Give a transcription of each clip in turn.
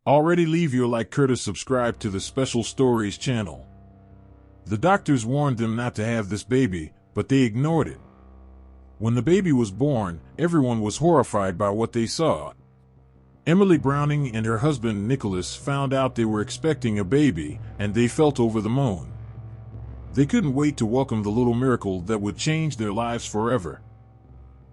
Already leave your like to subscribe to the Special Stories channel. The doctors warned them not to have this baby, but they ignored it. When the baby was born, everyone was horrified by what they saw. Emily Browning and her husband Nicholas found out they were expecting a baby, and they felt over the moon. They couldn't wait to welcome the little miracle that would change their lives forever.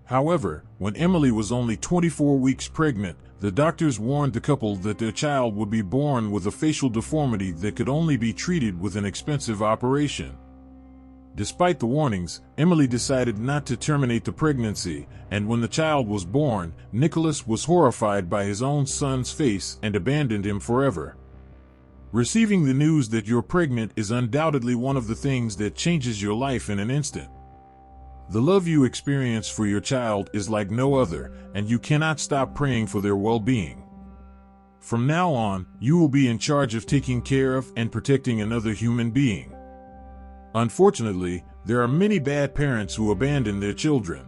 However, when Emily was only 24 weeks pregnant, the doctors warned the couple that their child would be born with a facial deformity that could only be treated with an expensive operation. Despite the warnings, Emily decided not to terminate the pregnancy, and when the child was born, Nicholas was horrified by his own son's face and abandoned him forever. Receiving the news that you're pregnant is undoubtedly one of the things that changes your life in an instant. The love you experience for your child is like no other, and you cannot stop praying for their well-being. From now on, you will be in charge of taking care of and protecting another human being. Unfortunately, there are many bad parents who abandon their children.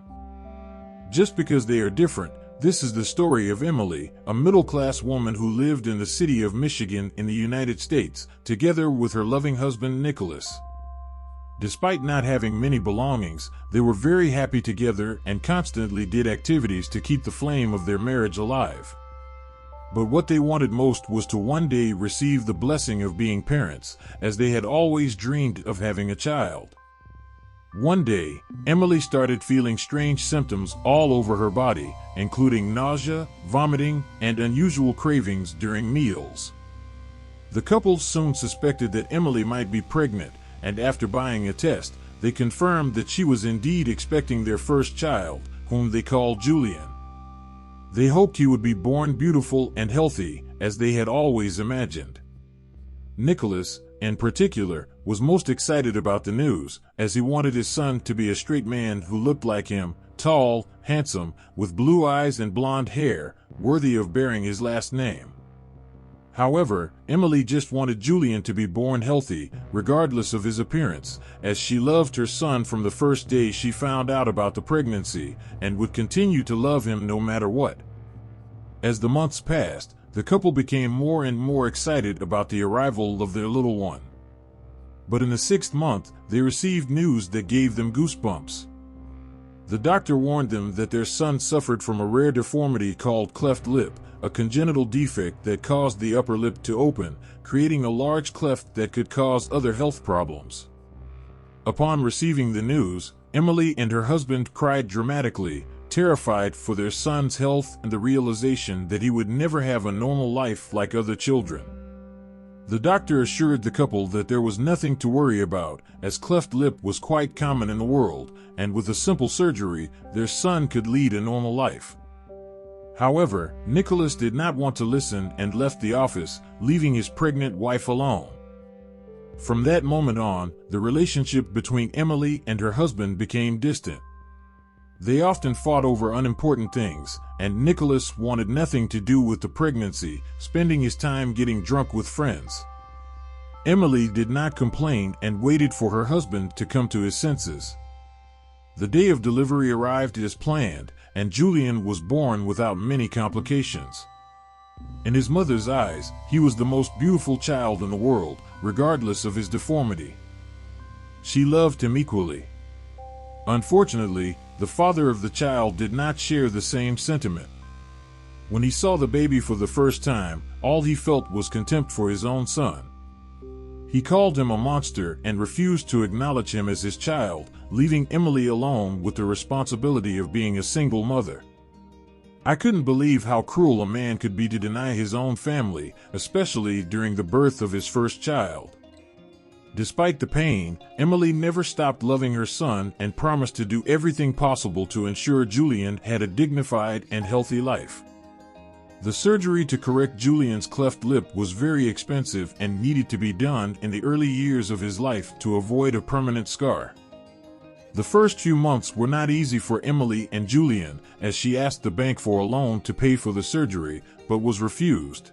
Just because they are different, this is the story of Emily, a middle-class woman who lived in the city of Michigan in the United States, together with her loving husband Nicholas. Despite not having many belongings, they were very happy together and constantly did activities to keep the flame of their marriage alive. But what they wanted most was to one day receive the blessing of being parents, as they had always dreamed of having a child. One day, Emily started feeling strange symptoms all over her body, including nausea, vomiting, and unusual cravings during meals. The couple soon suspected that Emily might be pregnant, and after buying a test, they confirmed that she was indeed expecting their first child, whom they called Julian. They hoped he would be born beautiful and healthy, as they had always imagined. Nicholas, in particular, was most excited about the news, as he wanted his son to be a straight man who looked like him, tall, handsome, with blue eyes and blonde hair, worthy of bearing his last name. However, Emily just wanted Julian to be born healthy, regardless of his appearance, as she loved her son from the first day she found out about the pregnancy, and would continue to love him no matter what. As the months passed, the couple became more and more excited about the arrival of their little one. But in the 6th month, they received news that gave them goosebumps. The doctor warned them that their son suffered from a rare deformity called cleft lip, a congenital defect that caused the upper lip to open, creating a large cleft that could cause other health problems. Upon receiving the news, Emily and her husband cried dramatically, terrified for their son's health and the realization that he would never have a normal life like other children. The doctor assured the couple that there was nothing to worry about, as cleft lip was quite common in the world, and with a simple surgery, their son could lead a normal life. However, Nicholas did not want to listen and left the office, leaving his pregnant wife alone. From that moment on, the relationship between Emily and her husband became distant. They often fought over unimportant things, and Nicholas wanted nothing to do with the pregnancy, spending his time getting drunk with friends. Emily did not complain and waited for her husband to come to his senses. The day of delivery arrived as planned, and Julian was born without many complications. In his mother's eyes, he was the most beautiful child in the world, regardless of his deformity. She loved him equally. Unfortunately, the father of the child did not share the same sentiment. When he saw the baby for the first time, all he felt was contempt for his own son. He called him a monster and refused to acknowledge him as his child, leaving Emily alone with the responsibility of being a single mother. I couldn't believe how cruel a man could be to deny his own family, especially during the birth of his first child. Despite the pain, Emily never stopped loving her son and promised to do everything possible to ensure Julian had a dignified and healthy life. The surgery to correct Julian's cleft lip was very expensive and needed to be done in the early years of his life to avoid a permanent scar. The first few months were not easy for Emily and Julian, as she asked the bank for a loan to pay for the surgery, but was refused.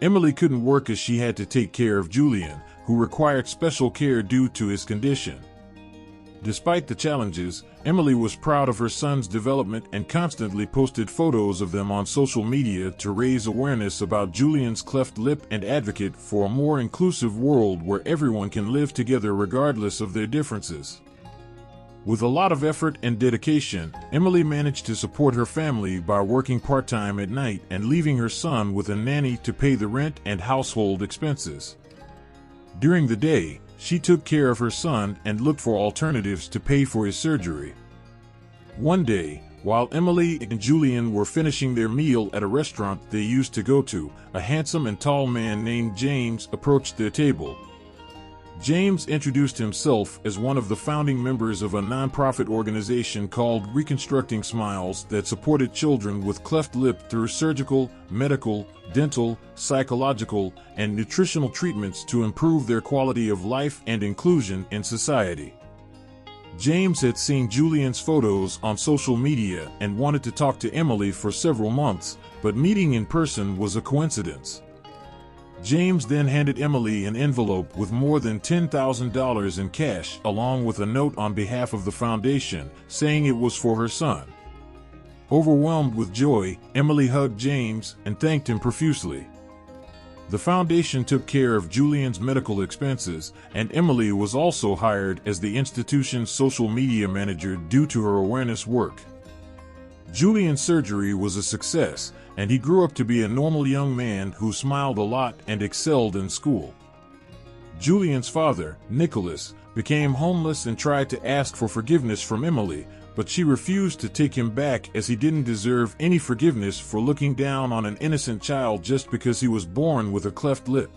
Emily couldn't work as she had to take care of Julian, who required special care due to his condition. Despite the challenges, Emily was proud of her son's development and constantly posted photos of them on social media to raise awareness about Julian's cleft lip and advocate for a more inclusive world where everyone can live together regardless of their differences. With a lot of effort and dedication, Emily managed to support her family by working part-time at night and leaving her son with a nanny to pay the rent and household expenses. During the day, she took care of her son and looked for alternatives to pay for his surgery. One day, while Emily and Julian were finishing their meal at a restaurant they used to go to, a handsome and tall man named James approached their table. James introduced himself as one of the founding members of a nonprofit organization called Reconstructing Smiles that supported children with cleft lip through surgical, medical, dental, psychological, and nutritional treatments to improve their quality of life and inclusion in society. James had seen Julian's photos on social media and wanted to talk to Emily for several months, but meeting in person was a coincidence. James then handed Emily an envelope with more than $10,000 in cash, along with a note on behalf of the foundation, saying it was for her son. Overwhelmed with joy, Emily hugged James and thanked him profusely. The foundation took care of Julian's medical expenses, and Emily was also hired as the institution's social media manager due to her awareness work. Julian's surgery was a success, and he grew up to be a normal young man who smiled a lot and excelled in school. Julian's father, Nicholas, became homeless and tried to ask for forgiveness from Emily, but she refused to take him back as he didn't deserve any forgiveness for looking down on an innocent child just because he was born with a cleft lip.